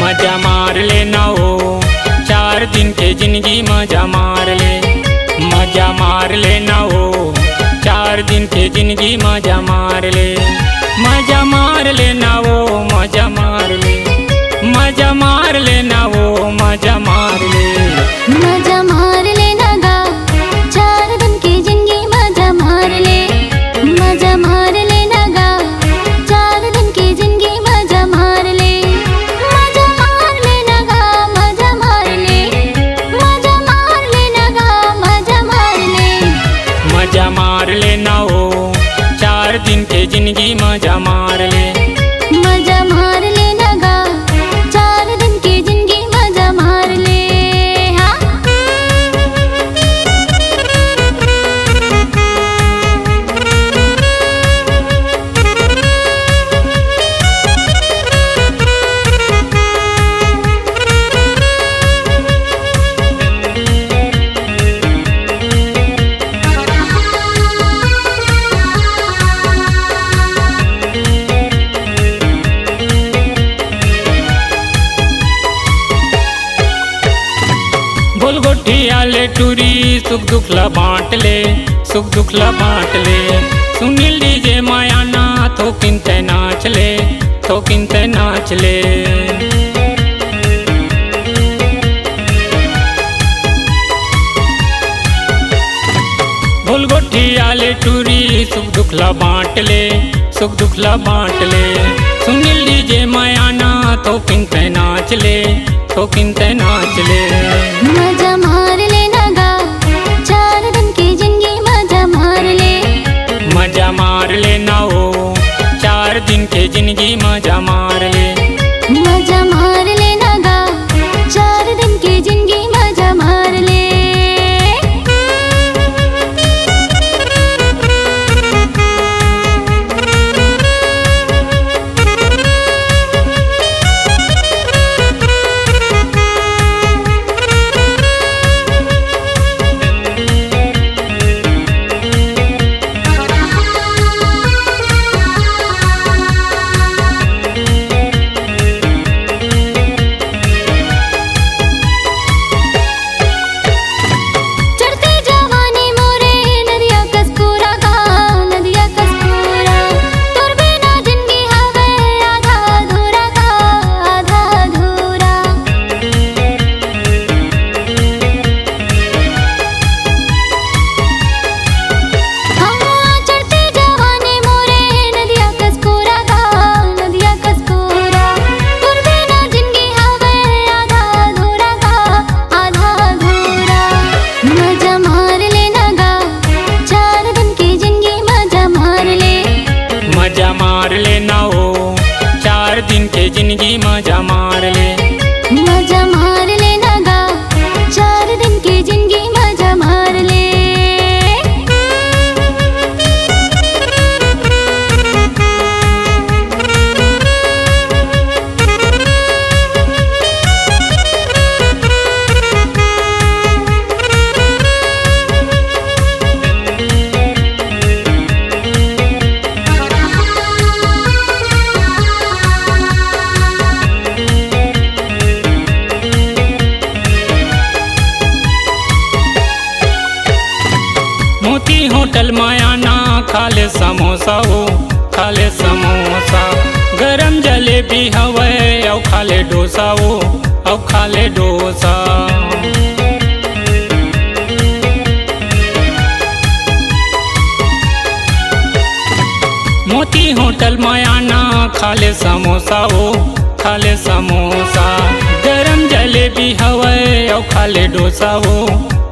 मजा मार लेना हो 4 दिन के जिंदगी मजा मार ले। मजा मार लेना हो 4 दिन के जिंदगी मजा मार ले। मजा मार लेना हो मजा मार ले। मजा मार लेना हो मजा मार ले। मजा मार लेना गा 4 दिन की जिंदगी मजा मार ले। मजा मार लेना गा 4 दिन की जिंदगी मजा मार ले। मजा मार लेना गा मजा मार ले। मजा मार लेना गा मजा मार ले। मजा मार लेना हो 4 दिन के जिंदगी मजा मार ले। मजा मार लेना गा 4 दिन की जिंदगी मजा मार ले। हाँ गोलगोठिया ले टूरी सुख दुख ला बांट ले। सुख दुख ला बांट ले। सुनील डीजे माया ना थोकिन ते नाच ले। थोकिन ते नाच ले। गोलगोठिया ले टूरी सुख दुख ला बांट ले। सुख दुख ला बांट ले। सुनील डीजे माया ना थोकिन ते नाच ले। थोकिन ते नाच ले। मजा मार लेना गा 4 दिन की जिंदगी मजा मार ले। मजा मार लेना हो 4 दिन के जिंदगी मजा मार ले। मजा मार लेना गा 4 दिन की जिंदगी मजा मार ले। मजा मार लेना हो 4 दिन के जिंदगी मजा मार ले। मजा मार लेना गा 4 दिन की जिंदगी मजा मार ले। मोती होटल माया ना खाले समोसा हो। खाले समोसा। गरम जलेबी हवे औ खाले डोसा हो। औ खाले डोसा। मोती होटल माया ना खाले समोसा हो। खाले समोसा। गरम जलेबी हवे औ खाले डोसा हो।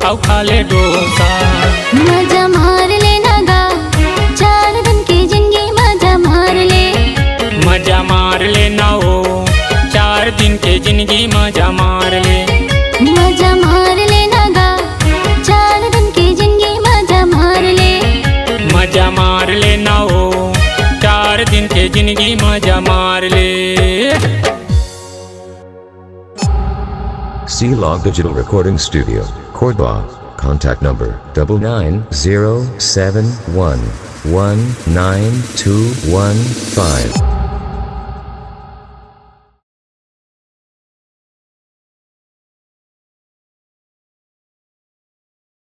औ खाले डोसा। मजा मार लेना गा 4 दिन की जिंदगी मजा मार ले। मजा मार लेना हो 4 दिन के जिंदगी मजा मार ले। मजा मार लेना गा 4 जिंदगी मजा मार ले। C-Log Digital Recording Studio, Cordoba. Contact number 9907119215.